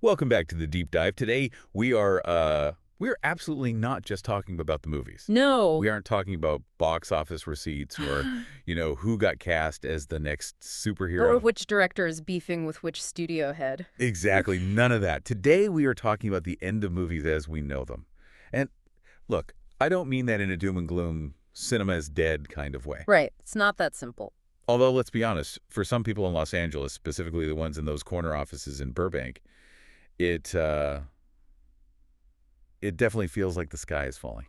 Welcome back to the deep dive. Today we're absolutely not just talking about the movies. No. We aren't talking about box office receipts or, who got cast as the next Or superhero. which director is beefing with which studio head. Exactly, none of that. Today we are talking about the end of movies as we know them. And look, I don't mean that in a doom and gloom, cinema is dead kind of way. Right. It's not that simple. Although, let's be honest, for some people in Los Angeles, specifically the ones in those corner offices in Burbank, it definitely feels like the sky is falling.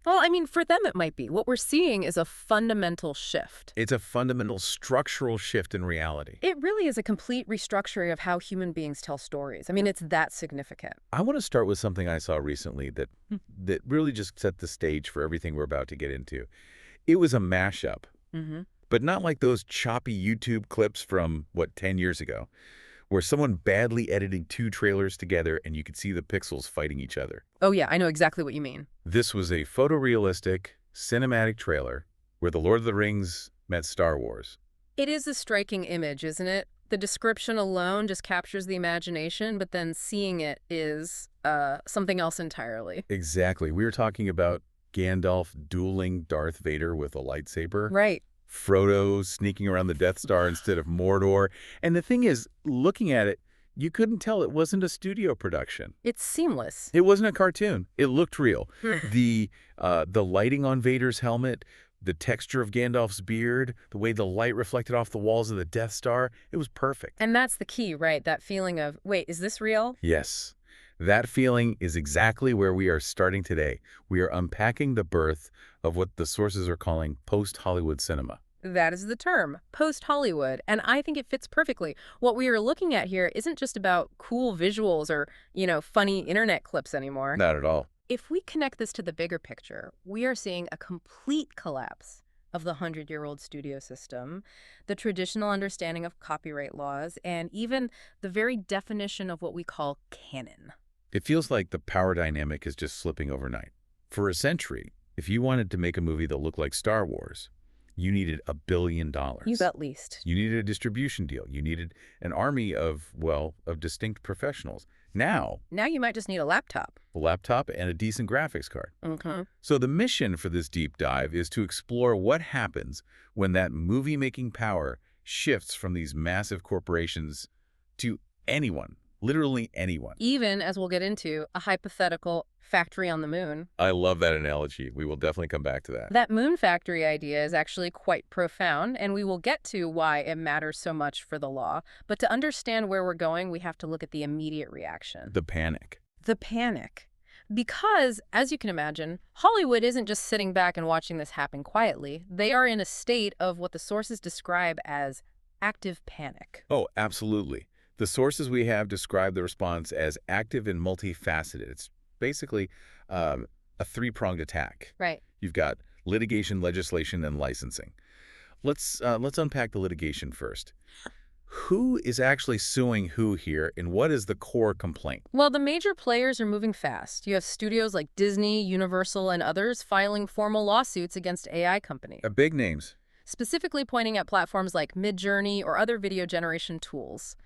Well, I mean, for them it might be. What we're seeing is a fundamental shift. It's a fundamental structural shift in reality. It really is a complete restructuring of how human beings tell stories. I mean, it's that significant. I want to start with something I saw recently that Hmm. that really just set the stage for everything we're about to get into. It was a mashup, Mm-hmm. but not like those choppy YouTube clips from, 10 years ago, where someone badly edited two trailers together and you could see the pixels fighting each other. Oh, yeah, I know exactly what you mean. This was a photorealistic, cinematic trailer where The Lord of the Rings met Star Wars. It is a striking image, isn't it? The description alone just captures the imagination, but then seeing it is something else entirely. Exactly. We were talking about Gandalf dueling Darth Vader with a lightsaber. Right. Frodo sneaking around the Death Star instead of Mordor. And the thing is, looking at it, you couldn't tell it wasn't a studio production. It's seamless. It wasn't a cartoon. It looked real. Hmm. The lighting on Vader's helmet, the texture of Gandalf's beard, the way the light reflected off the walls of the Death Star, it was perfect. And that's the key, right? That feeling of, wait, is this real? Yes, that feeling is exactly where we are starting today. We are unpacking the birth of what the sources are calling post-Hollywood cinema. That is the term, post-Hollywood, and I think it fits perfectly. What we are looking at here isn't just about cool visuals or, funny internet clips anymore. Not at all. If we connect this to the bigger picture, we are seeing a complete collapse of the 100-year-old studio system, the traditional understanding of copyright laws, and even the very definition of what we call canon. It feels like the power dynamic is just slipping overnight. For a century, if you wanted to make a movie that looked like Star Wars, you needed $1 billion. You at least. You needed a distribution deal. You needed an army of distinct professionals. Now, Now you might just need a laptop. a laptop and a decent graphics card. Mm-hmm. So the mission for this deep dive is to explore what happens when that movie-making power shifts from these massive corporations to anyone, literally anyone. Even, as we'll get into, a hypothetical factory on the moon. I love that analogy. We will definitely come back to that. That moon factory idea is actually quite profound, and we will get to why it matters so much for the law. But to understand where we're going, we have to look at the immediate reaction. The panic. The panic. Because, as you can imagine, Hollywood isn't just sitting back and watching this happen quietly. They are in a state of what the sources describe as active panic. Oh, absolutely. The sources we have describe the response as active and multifaceted. It's basically a three-pronged attack. Right. You've got litigation, legislation, and licensing. Let's unpack the litigation first. Who is actually suing who here, and what is the core complaint? Well, the major players are moving fast. You have studios like Disney, Universal, and others filing formal lawsuits against AI companies, Big names. specifically pointing at platforms like Midjourney or other video generation tools.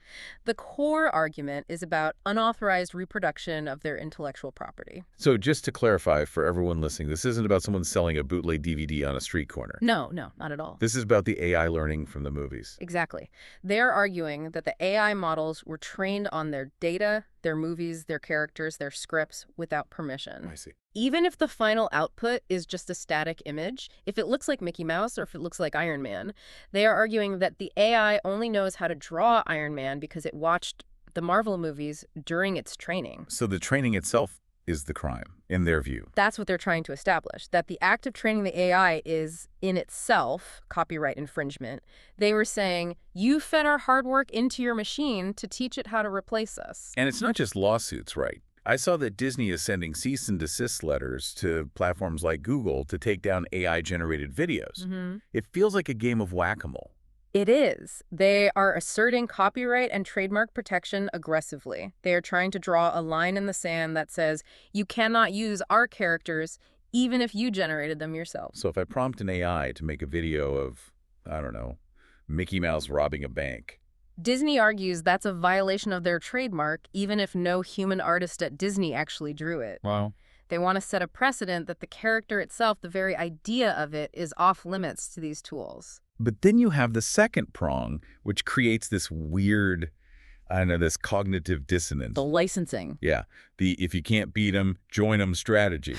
The core argument is about unauthorized reproduction of their intellectual property. So just to clarify for everyone listening, this isn't about someone selling a bootleg DVD on a street corner. No, not at all. This is about the AI learning from the movies. Exactly. They're arguing that the AI models were trained on their data, their movies, their characters, their scripts without permission. I see. Even if the final output is just a static image, if it looks like Mickey Mouse or if it looks like Iron Man, they are arguing that the AI only knows how to draw Iron Man because it watched the Marvel movies during its training. So the training itself is the crime, in their view. That's what they're trying to establish, that the act of training the AI is in itself copyright infringement. They were saying, you fed our hard work into your machine to teach it how to replace us. And it's not just lawsuits, right? I saw that Disney is sending cease and desist letters to platforms like Google to take down AI-generated videos. Mm-hmm. It feels like a game of whack-a-mole. It is. They are asserting copyright and trademark protection aggressively. They are trying to draw a line in the sand that says, you cannot use our characters even if you generated them yourself. So if I prompt an AI to make a video of, I don't know, Mickey Mouse robbing a bank, Disney argues that's a violation of their trademark, even if no human artist at Disney actually drew it. Wow. They want to set a precedent that the character itself, the very idea of it, is off limits to these tools. But then you have the second prong, which creates this weird, I don't know, this cognitive dissonance. The licensing. Yeah, the if you can't beat them, join them strategy.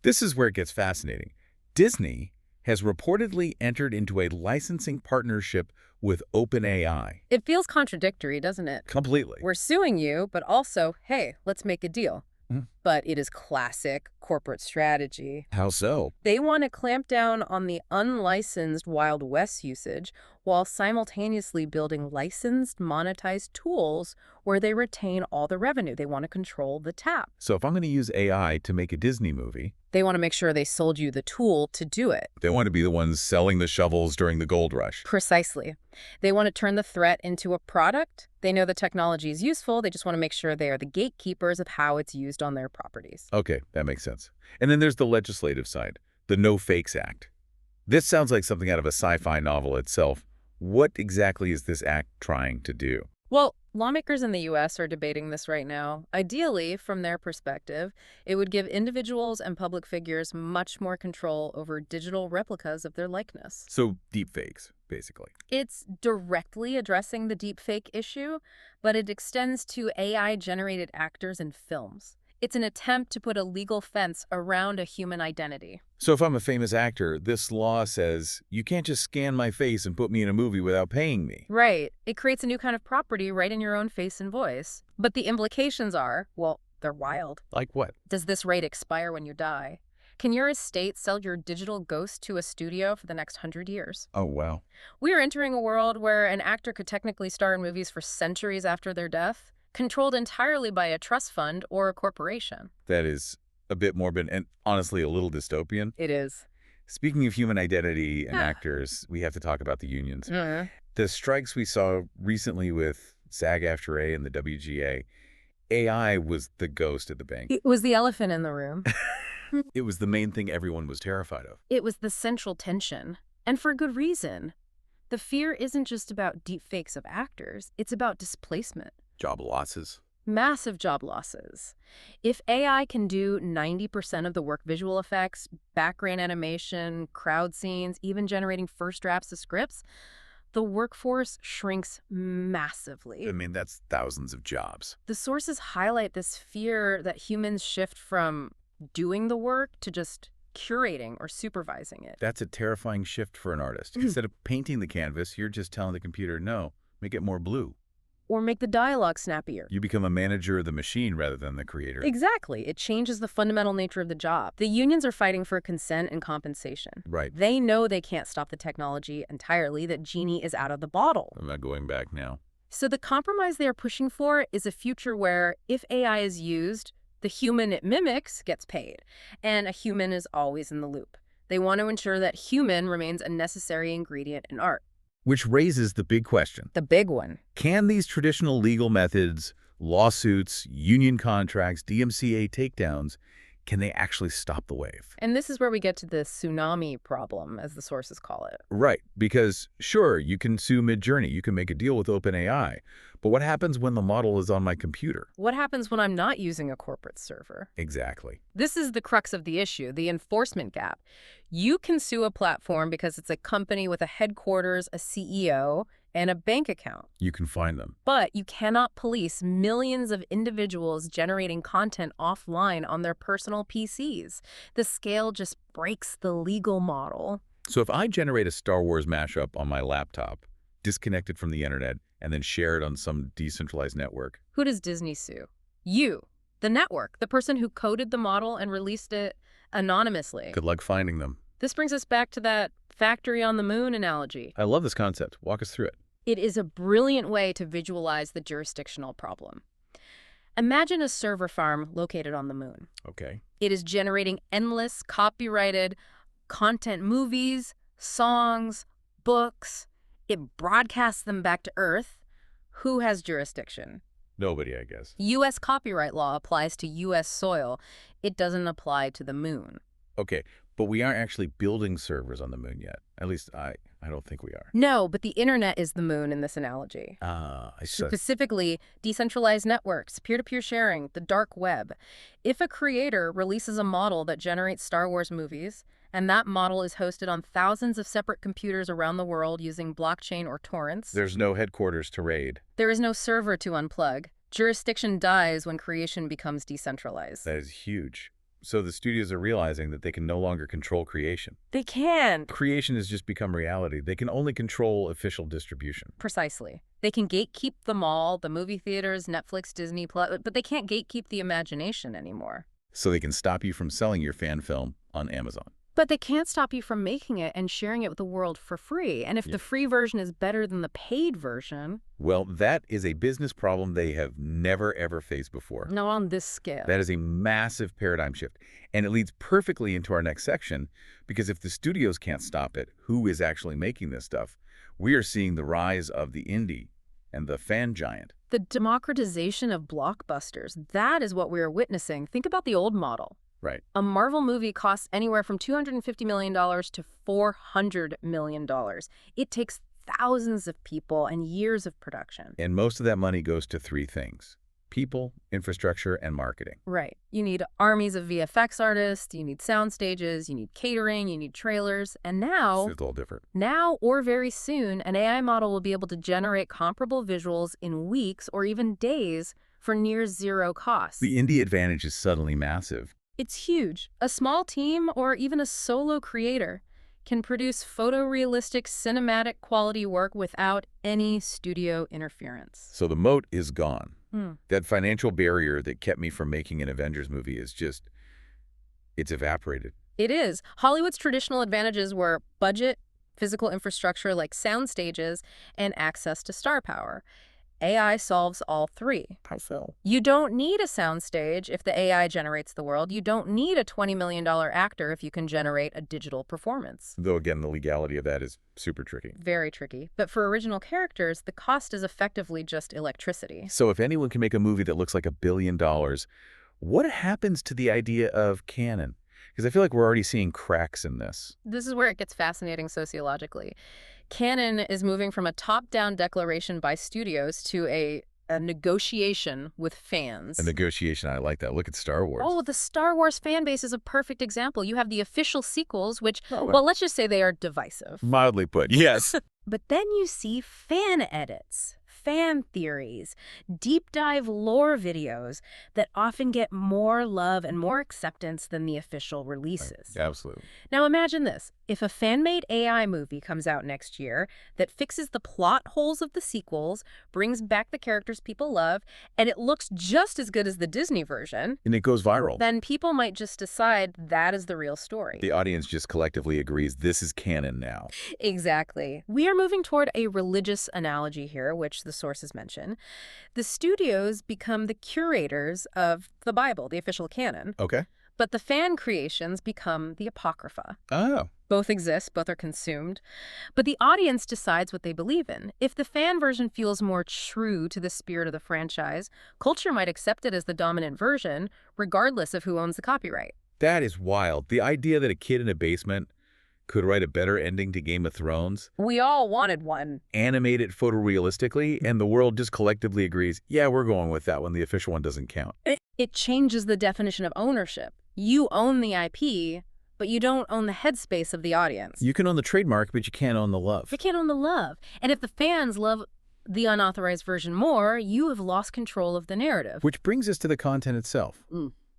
This is where it gets fascinating. Disney has reportedly entered into a licensing partnership with OpenAI. It feels contradictory, doesn't it? Completely. We're suing you, but also, hey, let's make a deal. Mhm. But it is classic corporate strategy. How so? They want to clamp down on the unlicensed Wild West usage while simultaneously building licensed, monetized tools where they retain all the revenue. They want to control the tap. So if I'm going to use AI to make a Disney movie, They want to make sure they sold you the tool to do it. they want to be the ones selling the shovels during the gold rush. Precisely. They want to turn the threat into a product. They know the technology is useful. They just want to make sure they are the gatekeepers of how it's used on their properties. Okay, that makes sense. And then there's the legislative side, the No Fakes Act. This sounds like something out of a sci-fi novel itself. What exactly is this act trying to do? Well, lawmakers in the U.S. are debating this right now. Ideally, from their perspective, it would give individuals and public figures much more control over digital replicas of their likeness. So deepfakes, basically. It's directly addressing the deepfake issue, but it extends to AI-generated actors in films. It's an attempt to put a legal fence around a human identity. So if I'm a famous actor, this law says you can't just scan my face and put me in a movie without paying me. Right. It creates a new kind of property right in your own face and voice. But the implications are, well, they're wild. Like what? Does this right expire when you die? Can your estate sell your digital ghost to a studio for the next 100 years? Oh, wow. We are entering a world where an actor could technically star in movies for centuries after their death, controlled entirely by a trust fund or a corporation. That is a bit morbid and honestly a little dystopian. It is. Speaking of human identity and actors, we have to talk about the unions. The strikes we saw recently with SAG-AFTRA and the WGA, AI was the ghost at the bank. It was the elephant in the room. It was the main thing everyone was terrified of. It was the central tension. And for good reason. The fear isn't just about deepfakes of actors, it's about displacement. Job losses. Massive job losses. If AI can do 90% of the work, visual effects, background animation, crowd scenes, even generating first drafts of scripts, the workforce shrinks massively. I mean, that's thousands of jobs. The sources highlight this fear that humans shift from doing the work to just curating or supervising it. That's a terrifying shift for an artist. Instead of painting the canvas, you're just telling the computer, no, make it more blue. Or make the dialogue snappier. You become a manager of the machine rather than the creator. Exactly. It changes the fundamental nature of the job. The unions are fighting for consent and compensation. Right. They know they can't stop the technology entirely, that genie is out of the bottle. I'm not going back now. So the compromise they are pushing for is a future where, if AI is used, the human it mimics gets paid, and a human is always in the loop. They want to ensure that human remains a necessary ingredient in art. Which raises the big question. The big one. Can these traditional legal methods, lawsuits, union contracts, DMCA takedowns, can they actually stop the wave? And this is where we get to the tsunami problem, as the sources call it. Right, because sure, you can sue Midjourney, you can make a deal with OpenAI, but what happens when the model is on my computer? What happens when I'm not using a corporate server? Exactly. This is the crux of the issue, the enforcement gap. You can sue a platform because it's a company with a headquarters, a CEO, and a bank account. You can find them. But you cannot police millions of individuals generating content offline on their personal PCs. The scale just breaks the legal model. So if I generate a Star Wars mashup on my laptop, disconnected from the internet, and then share it on some decentralized network. Who does Disney sue? You, the network, the person who coded the model and released it anonymously. Good luck finding them. This brings us back to that factory on the moon analogy. I love this concept. Walk us through it. It is a brilliant way to visualize the jurisdictional problem. Imagine a server farm located on the moon. Okay. It is generating endless copyrighted content, movies, songs, books. It broadcasts them back to Earth. Who has jurisdiction? Nobody, I guess. U.S. copyright law applies to U.S. soil. It doesn't apply to the moon. Okay, but we aren't actually building servers on the moon yet. At least I don't think we are. No, but the internet is the moon in this analogy. I see. Specifically, decentralized networks, peer-to-peer sharing, the dark web. If a creator releases a model that generates Star Wars movies, and that model is hosted on thousands of separate computers around the world using blockchain or torrents, There's no headquarters to raid. there is no server to unplug. Jurisdiction dies when creation becomes decentralized. That is huge. So the studios are realizing that they can no longer control creation. They can. Creation has just become reality. They can only control official distribution. Precisely. They can gatekeep the mall, the movie theaters, Netflix, Disney+, but they can't gatekeep the imagination anymore. So they can stop you from selling your fan film on Amazon. But they can't stop you from making it and sharing it with the world for free. And if the free version is better than the paid version... Well, that is a business problem they have never, ever faced before. Not on this scale. That is a massive paradigm shift. And it leads perfectly into our next section, because if the studios can't stop it, who is actually making this stuff? We are seeing the rise of the indie and the fan giant. The democratization of blockbusters, that is what we are witnessing. Think about the old model. Right. A Marvel movie costs anywhere from $250 million to $400 million. It takes thousands of people and years of production. And most of that money goes to three things: people, infrastructure, and marketing. Right. You need armies of VFX artists, you need sound stages, you need catering, you need trailers, and now... It's all different. Now, or very soon, an AI model will be able to generate comparable visuals in weeks or even days for near zero cost. The indie advantage is suddenly massive. It's huge. A small team or even a solo creator can produce photorealistic cinematic quality work without any studio interference. So the moat is gone. That financial barrier that kept me from making an Avengers movie is just, it's evaporated. It is. Hollywood's traditional advantages were budget, physical infrastructure like sound stages, and access to star power. AI solves all three. You don't need a soundstage if the AI generates the world. You don't need a $20 million actor if you can generate a digital performance. Though, again, the legality of that is super tricky. Very tricky. But for original characters, the cost is effectively just electricity. So if anyone can make a movie that looks like $1 billion, what happens to the idea of canon? Because I feel like we're already seeing cracks in this. This is where it gets fascinating sociologically. Canon is moving from a top-down declaration by studios to a negotiation with fans. A negotiation, I like that. Look at Star Wars. Oh, the Star Wars fan base is a perfect example. You have the official sequels, which, well, let's just say they are divisive. Mildly put, yes. But then you see fan edits, fan theories, deep dive lore videos that often get more love and more acceptance than the official releases. Absolutely. Now imagine this. If a fan-made AI movie comes out next year that fixes the plot holes of the sequels, brings back the characters people love, and it looks just as good as the Disney version, And it goes viral. then people might just decide that is the real story. The audience just collectively agrees this is canon now. Exactly. We are moving toward a religious analogy here, which the sources mention. The studios become the curators of the Bible, the official canon, Okay. but the fan creations become the Apocrypha. Oh. Both exist, both are consumed, but the audience decides what they believe in. If the fan version feels more true to the spirit of the franchise, culture might accept it as the dominant version, regardless of who owns the copyright. That is wild. The idea that a kid in a basement could write a better ending to Game of Thrones, We all wanted one. animate it photorealistically, and the world just collectively agrees, yeah, we're going with that one. The official one doesn't count. It changes the definition of ownership. You own the IP, but you don't own the headspace of the audience. You can own the trademark, but you can't own the love. You can't own the love. And if the fans love the unauthorized version more, you have lost control of the narrative. Which brings us to the content itself.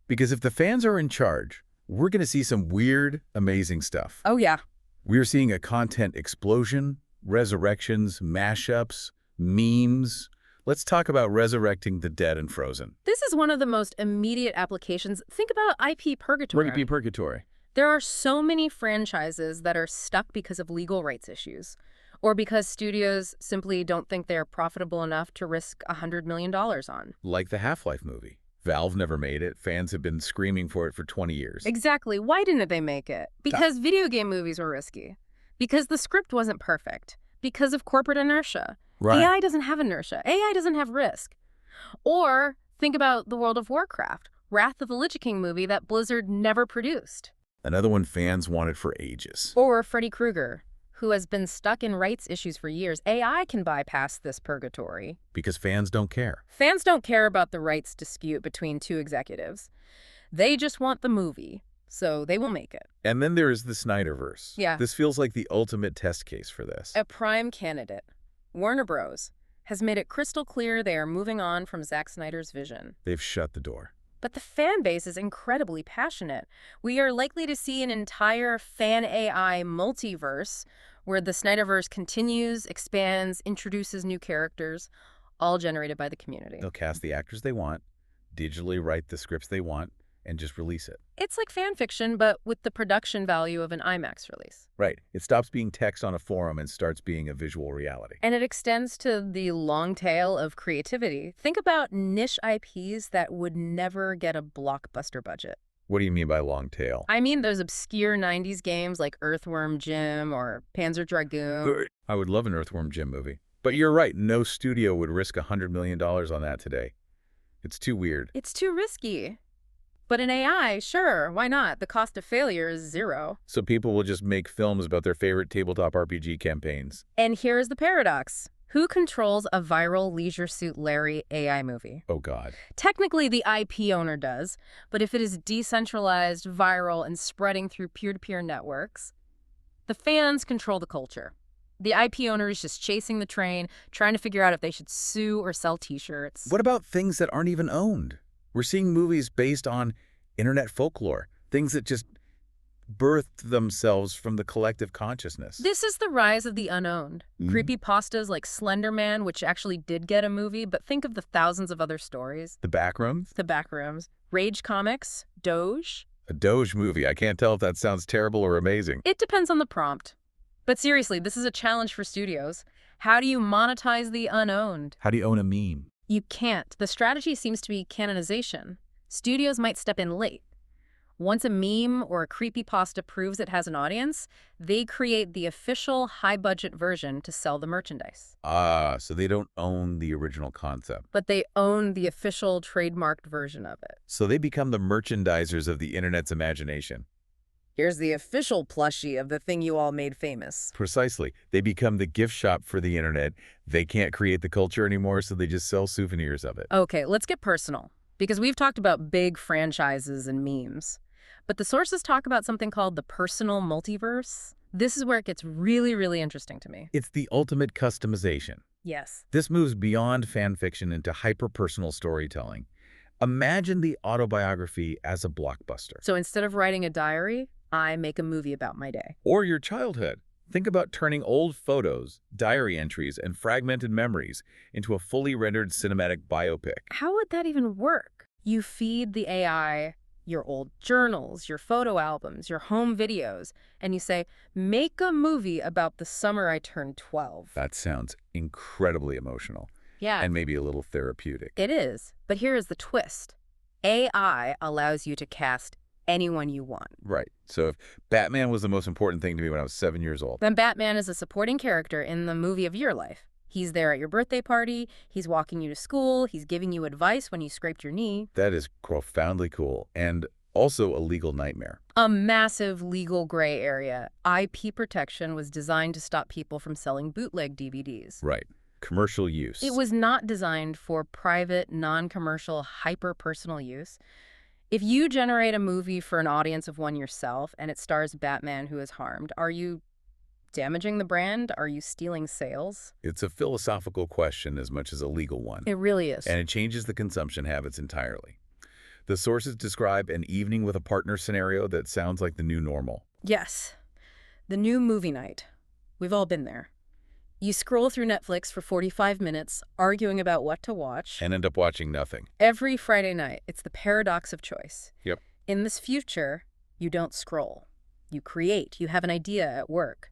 Because if the fans are in charge, we're going to see some weird, amazing stuff. Oh, yeah. We're seeing a content explosion, resurrections, mashups, memes. Let's talk about resurrecting the dead and Frozen. This is one of the most immediate applications. Think about IP purgatory. Purgatory. There are so many franchises that are stuck because of legal rights issues, or because studios simply don't think they're profitable enough to risk $100 million on. Like the Half-Life movie. Valve never made it. Fans have been screaming for it for 20 years. Exactly. Why didn't they make it? Because video game movies were risky. Because the script wasn't perfect. Because of corporate inertia. Right. AI doesn't have inertia. AI doesn't have risk. Or think about the World of Warcraft, Wrath of the Lich King movie that Blizzard never produced. Another one fans wanted for ages. Or Freddy Krueger, who has been stuck in rights issues for years, AI can bypass this purgatory. Because fans don't care. Fans don't care about the rights dispute between two executives. They just want the movie, so they will make it. And then there is the Snyderverse. Yeah. This feels like the ultimate test case for this. A prime candidate, Warner Bros., has made it crystal clear they are moving on from Zack Snyder's vision. They've shut the door. But the fan base is incredibly passionate. We are likely to see an entire fan AI multiverse where the Snyderverse continues, expands, introduces new characters, all generated by the community. They'll cast the actors they want, digitally write the scripts they want, and just release it. It's like fan fiction, but with the production value of an IMAX release. Right. It stops being text on a forum and starts being a visual reality. And it extends to the long tail of creativity. Think about niche IPs that would never get a blockbuster budget. What do you mean by long tail? I mean those obscure 90s games like Earthworm Jim or Panzer Dragoon. I would love an Earthworm Jim movie. But you're right, no studio would risk $100 million on that today. It's too weird. It's too risky. But in AI, sure, why not? The cost of failure is zero. So people will just make films about their favorite tabletop RPG campaigns. And here's the paradox. Who controls a viral Leisure Suit Larry AI movie? Oh, God. Technically, the IP owner does, but if it is decentralized, viral, and spreading through peer-to-peer networks, the fans control the culture. The IP owner is just chasing the train, trying to figure out if they should sue or sell T-shirts. What about things that aren't even owned? We're seeing movies based on internet folklore, things that just birthed themselves from the collective consciousness. This is the rise of the unowned. Creepypastas like Slender Man, which actually did get a movie, but think of the thousands of other stories. The Backrooms? The Backrooms. Rage Comics. Doge. A Doge movie. I can't tell if that sounds terrible or amazing. It depends on the prompt. But seriously, this is a challenge for studios. How do you monetize the unowned? How do you own a meme? You can't. The strategy seems to be canonization. Studios might step in late. Once a meme or a creepypasta proves it has an audience, they create the official high-budget version to sell the merchandise. Ah, so they don't own the original concept. But they own the official trademarked version of it. So they become the merchandisers of the internet's imagination. Here's the official plushie of the thing you all made famous. Precisely. They become the gift shop for the internet. They can't create the culture anymore, so they just sell souvenirs of it. Okay, let's get personal. Because we've talked about big franchises and memes. But the sources talk about something called the personal multiverse. This is where it gets really, really interesting to me. It's the ultimate customization. Yes. This moves beyond fan fiction into hyper-personal storytelling. Imagine the autobiography as a blockbuster. So instead of writing a diary, I make a movie about my day. Or your childhood. Think about turning old photos, diary entries, and fragmented memories into a fully rendered cinematic biopic. How would that even work? You feed the AI your old journals, your photo albums, your home videos, and you say, make a movie about the summer I turned 12. That sounds incredibly emotional. Yeah. And maybe a little therapeutic. It is. But here is the twist. AI allows you to cast anyone you want. Right. So if Batman was the most important thing to me when I was 7 years old. Then Batman is a supporting character in the movie of your life. He's there at your birthday party, he's walking you to school, he's giving you advice when you scraped your knee. That is profoundly cool and also a legal nightmare. A massive legal gray area. IP protection was designed to stop people from selling bootleg DVDs. Right. Commercial use. It was not designed for private, non-commercial, hyper-personal use. If you generate a movie for an audience of one yourself and it stars Batman who is harmed, are you damaging the brand? Are you stealing sales? It's a philosophical question as much as a legal one. It really is. And it changes the consumption habits entirely. The sources describe an evening with a partner scenario that sounds like the new normal. Yes. The new movie night. We've all been there. You scroll through Netflix for 45 minutes, arguing about what to watch. And end up watching nothing. Every Friday night, it's the paradox of choice. Yep. In this future, you don't scroll. You create. You have an idea at work.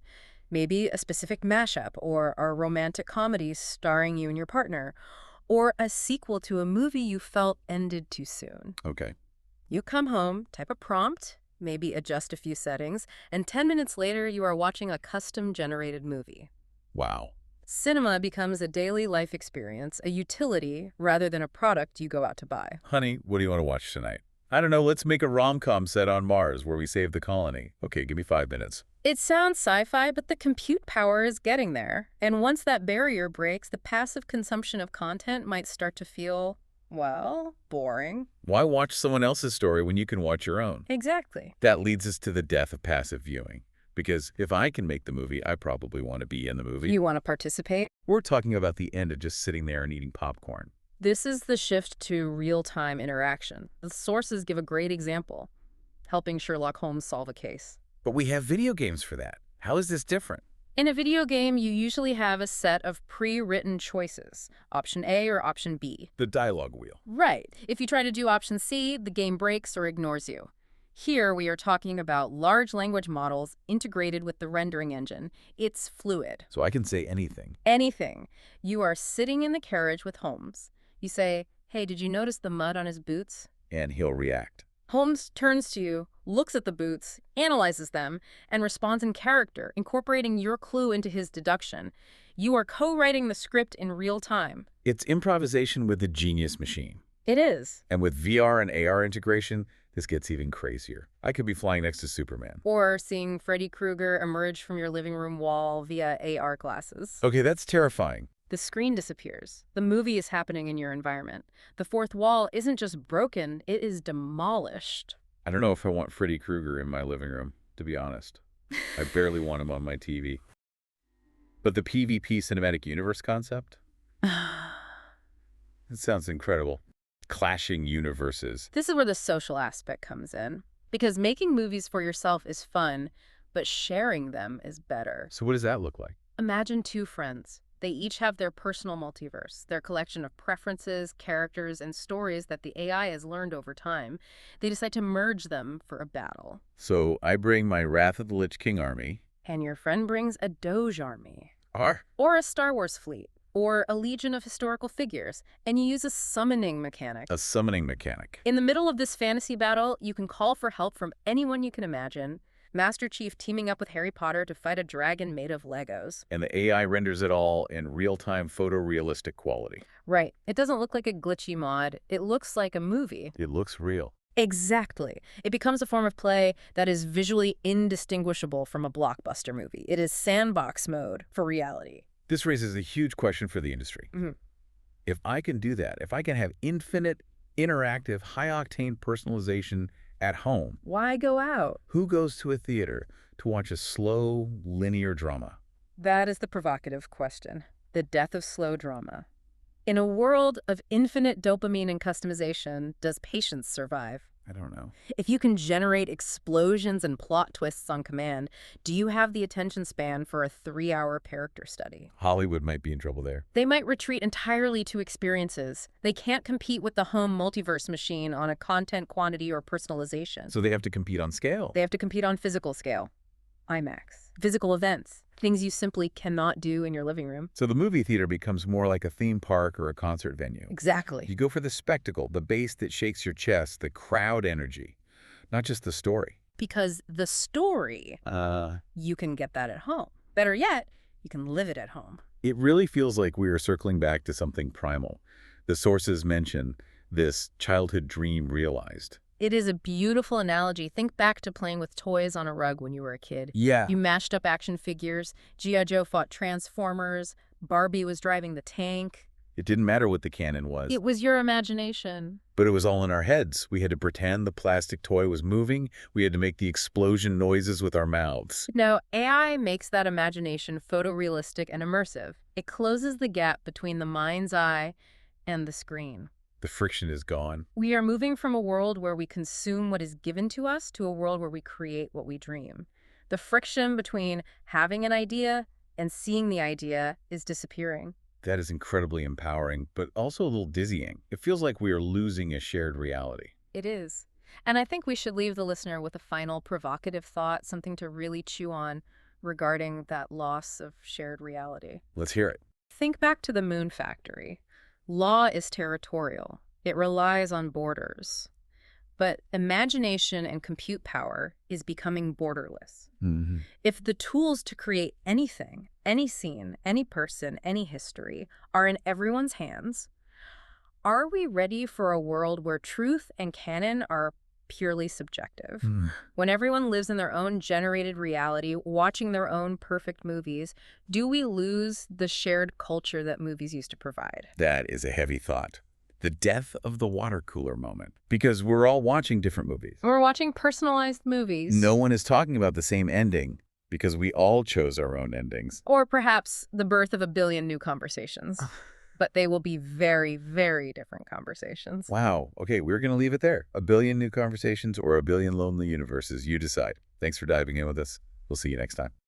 Maybe a specific mashup or a romantic comedy starring you and your partner, or a sequel to a movie you felt ended too soon. Okay. You come home, type a prompt, maybe adjust a few settings, and 10 minutes later you are watching a custom-generated movie. Wow. Cinema becomes a daily life experience, a utility rather than a product you go out to buy. Honey, what do you want to watch tonight? I don't know, let's make a rom-com set on Mars where we save the colony. Okay, give me 5 minutes. It sounds sci-fi, but the compute power is getting there. And once that barrier breaks, the passive consumption of content might start to feel, well, boring. Why watch someone else's story when you can watch your own? Exactly. That leads us to the death of passive viewing. Because if I can make the movie, I probably want to be in the movie. You want to participate? We're talking about the end of just sitting there and eating popcorn. This is the shift to real-time interaction. The sources give a great example, helping Sherlock Holmes solve a case. But we have video games for that. How is this different? In a video game, you usually have a set of pre-written choices, option A or option B. The dialogue wheel. Right. If you try to do option C, the game breaks or ignores you. Here, we are talking about large language models integrated with the rendering engine. It's fluid. So I can say anything. Anything. You are sitting in the carriage with Holmes. You say, "Hey, did you notice the mud on his boots?" And he'll react. Holmes turns to you, looks at the boots, analyzes them, and responds in character, incorporating your clue into his deduction. You are co-writing the script in real time. It's improvisation with a genius machine. It is. And with VR and AR integration, this gets even crazier. I could be flying next to Superman. Or seeing Freddy Krueger emerge from your living room wall via AR glasses. Okay, that's terrifying. The screen disappears. The movie is happening in your environment. The fourth wall isn't just broken, it is demolished. I don't know if I want Freddy Krueger in my living room, to be honest. I barely want him on my TV. But the PvP cinematic universe concept? It sounds incredible. Clashing universes. This is where the social aspect comes in. Because making movies for yourself is fun, but sharing them is better. So what does that look like? Imagine two friends. They each have their personal multiverse, their collection of preferences, characters, and stories that the AI has learned over time. They decide to merge them for a battle. So I bring my Wrath of the Lich King army. And your friend brings a Doge army. Are? Or a Star Wars fleet. Or a legion of historical figures. And you use a summoning mechanic. A summoning mechanic. In the middle of this fantasy battle, you can call for help from anyone you can imagine. Master Chief teaming up with Harry Potter to fight a dragon made of Legos. And the AI renders it all in real-time photorealistic quality. Right. It doesn't look like a glitchy mod. It looks like a movie. It looks real. Exactly. It becomes a form of play that is visually indistinguishable from a blockbuster movie. It is sandbox mode for reality. This raises a huge question for the industry. If I can do that, if I can have infinite, interactive, high-octane personalization at home, why go out? Who goes to a theater to watch a slow, linear drama? That is the provocative question. The death of slow drama. In a world of infinite dopamine and customization, does patience survive? I don't know. If you can generate explosions and plot twists on command, do you have the attention span for a 3-hour character study? Hollywood might be in trouble there. They might retreat entirely to experiences. They can't compete with the home multiverse machine on a content quantity or personalization. So they have to compete on scale. They have to compete on physical scale. IMAX. Physical events. Things you simply cannot do in your living room. So the movie theater becomes more like a theme park or a concert venue. Exactly. You go for the spectacle, the bass that shakes your chest, the crowd energy, not just the story. Because the story, you can get that at home. Better yet, you can live it at home. It really feels like we are circling back to something primal. The sources mention this childhood dream realized. It is a beautiful analogy. Think back to playing with toys on a rug when you were a kid. Yeah. You mashed up action figures. G.I. Joe fought Transformers. Barbie was driving the tank. It didn't matter what the canon was. It was your imagination. But it was all in our heads. We had to pretend the plastic toy was moving. We had to make the explosion noises with our mouths. No, AI makes that imagination photorealistic and immersive. It closes the gap between the mind's eye and the screen. The friction is gone. We are moving from a world where we consume what is given to us to a world where we create what we dream. The friction between having an idea and seeing the idea is disappearing. That is incredibly empowering, but also a little dizzying. It feels like we are losing a shared reality. It is. And I think we should leave the listener with a final provocative thought, something to really chew on regarding that loss of shared reality. Let's hear it. Think back to the Moon Factory. Law is territorial. It relies on borders. But imagination and compute power is becoming borderless. If the tools to create anything, any scene, any person, any history are in everyone's hands, are we ready for a world where truth and canon are purely subjective. Hmm. When everyone lives in their own generated reality, watching their own perfect movies, do we lose the shared culture that movies used to provide? That is a heavy thought. The death of the water cooler moment. Because we're all watching different movies. We're watching personalized movies. No one is talking about the same ending because we all chose our own endings. Or perhaps the birth of a billion new conversations. But they will be very, very different conversations. Wow. Okay, we're going to leave it there. A billion new conversations or a billion lonely universes. You decide. Thanks for diving in with us. We'll see you next time.